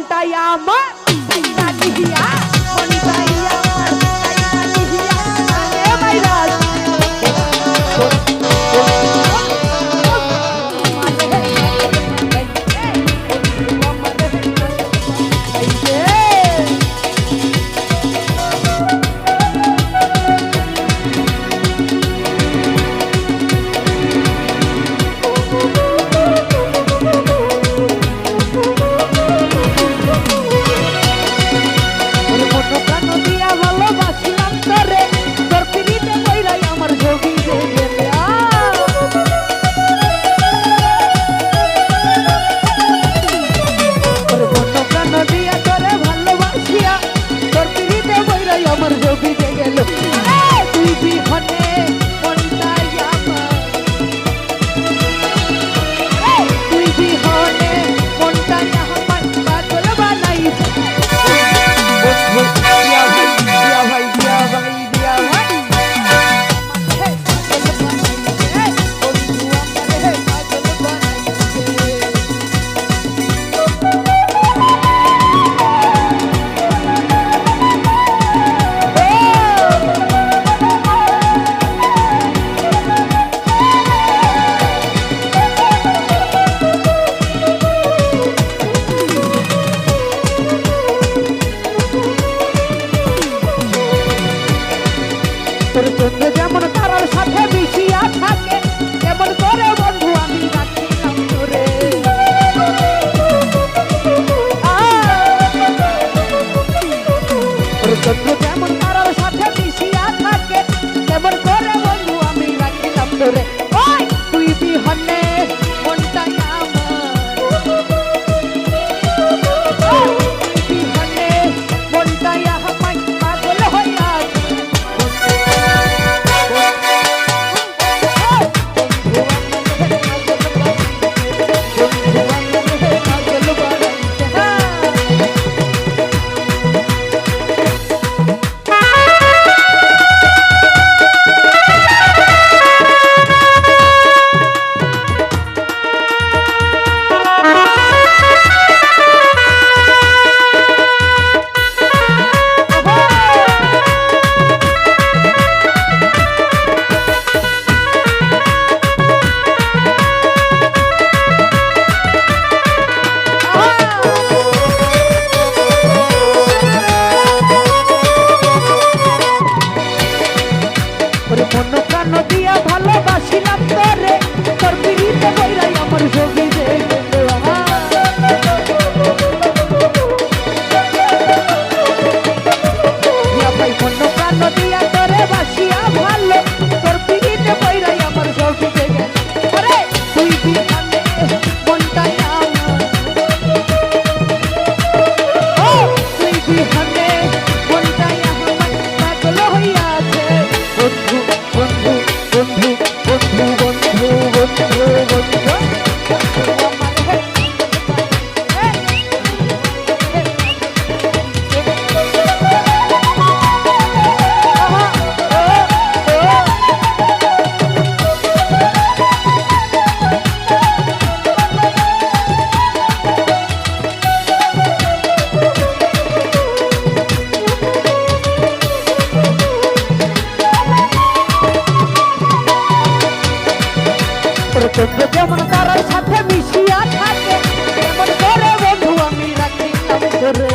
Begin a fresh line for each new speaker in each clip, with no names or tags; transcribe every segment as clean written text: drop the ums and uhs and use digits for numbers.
মনটাই আমার লাগিয়া মনটাই আমার লাগিয়া আরে ভাইরাস তোর চন্দ্র যেমন তারার সাথে মিশিয়া থাকে তেমন করে বন্ধু আমি রাখিলাম তোরে তোর চন্দ্র যেমন তারার সাথে মিশিয়া থাকে তেমন করে বন্ধু আমি রাখিলাম তোরে ওই তুই বিহনে মনটাই আমার বিহনে মনটাই আমার পাগল হইয়া মন প্রাণ দিয়া ভালোবাসিলাম তোরে তোর পিড়িতে বইরাই আমার ছবি ভাই মন প্রাণ দিয়া তোরে বাসিয়া ভালো তোর পিড়িতে বইরাই আমার ছবি দেখে আরে তুই বিমানে মনটাই আমার ও তুই বিমানে মনটাই আমার পাগল হইয়াছে বন্ধু বন্ধু বন্ধু বন্ধু বন্ধু বন্ধু বন্ধু চন্দ্র যেমন তারার সাথে মিশিয়া থাকে তেমন করে বন্ধু আমি রাখিলাম তোরে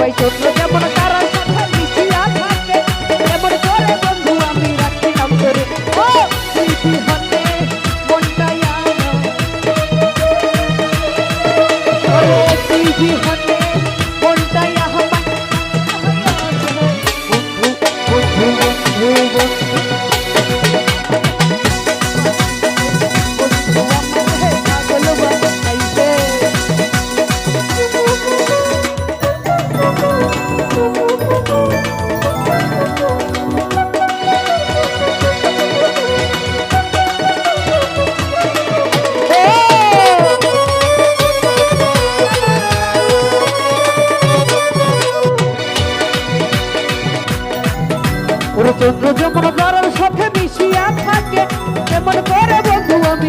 ভাই চন্দ্র যেমন তারার সাথে মিশিয়া থাকে তেমন করে বন্ধু আমি রাখিলাম তোরে ও তুই বিহনে মনটাই আমার তুই বিহনে মনটাই আমার চন্দ্র যেমন তারার সাথে মিশিয়া থাকে তেমন করে বন্ধু আমি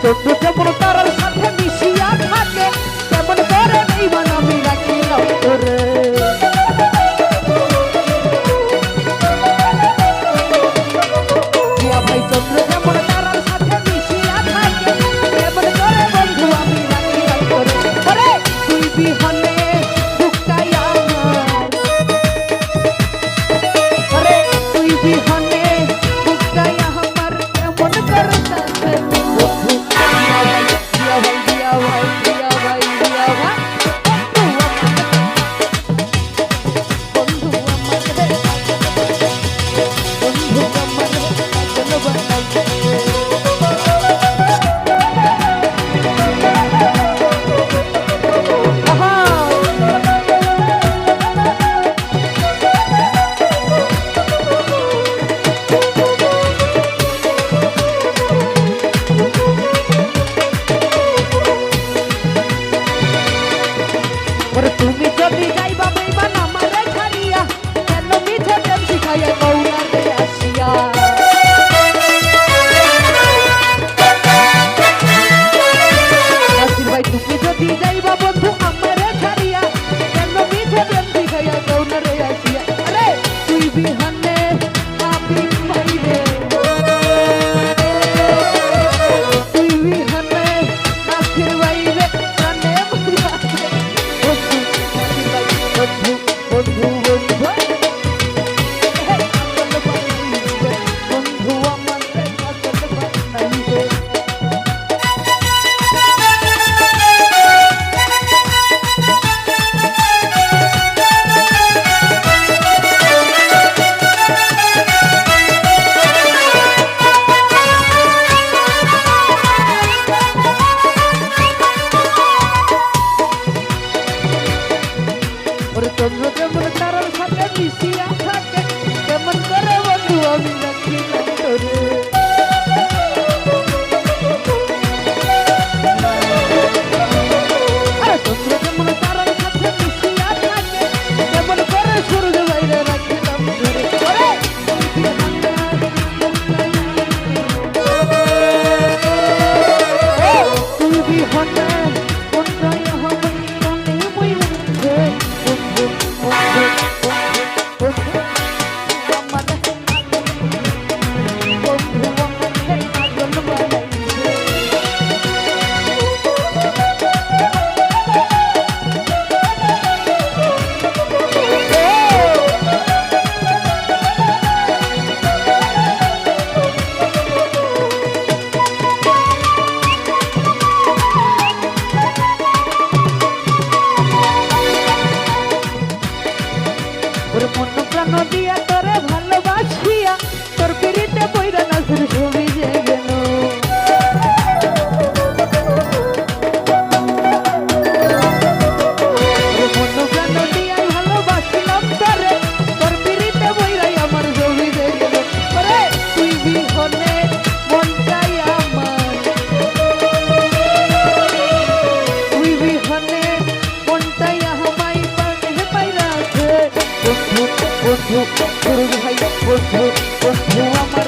চন্দ্র যেমন তারার সাথে মিশিয়া থাকে তেমন করে বেঈমান আমি রাখিলাম তোরে প্রিয়া ভাই চন্দ্র যেমন তারার সাথে মিশিয়া থাকে তেমন করে বন্ধু আমি রাখিলাম তোরে ওরে তুই বিহনে বুকটাই আমার ওরে তুই বিহনে বুকটাই আমার কেমন করে সাথে তুমি যদি যাইবা বেঈমান আমারে ছাড়িয়া কেন মিছে প্রেম শিখাইয়া গৌরারে আসিয়া নাসির ভাই তুমি যদি যাইবা বন্ধু আমারে ছাড়িয়া কেন মিছে প্রেম শিখাইয়া গৌরারে আসিয়া আরে তুই বিহানে আমি পাইরে তুই বিহানে নাসির ভাই রে প্রাণে বুঝাতে বন্ধু বন্ধু বন্ধু বন্ধু আমার নাইবে চন্দ্র যেমন তারার সাথে মিশিয়া থাকে কেমন করে বন্ধু আমি রাখিলাম তোরে চন্দ্র যেমন তারার সাথে মিশিয়া থাকে কেমন করে সূর্য বাইরে রাখিলাম তোরে তুই বিহনে কোনটাই হবে মনে মই উঠে মন প্রাণ দিয়া তোরে ভালোবাসিয়া তোর পিড়িতে বইরা নাসির ছবি যে গেল মন প্রাণ দিয়া ভালোবাসিলাম তোরে তোর পিড়িতে বইরাই আমার ছবি যে গেল ওরে তুই বিহনে মনটাই আমার তুই বিহনে মনটাই আমায় পানে পাইরাছে বন্ধু বন্ধু ভাই বন্ধু বন্ধু আমার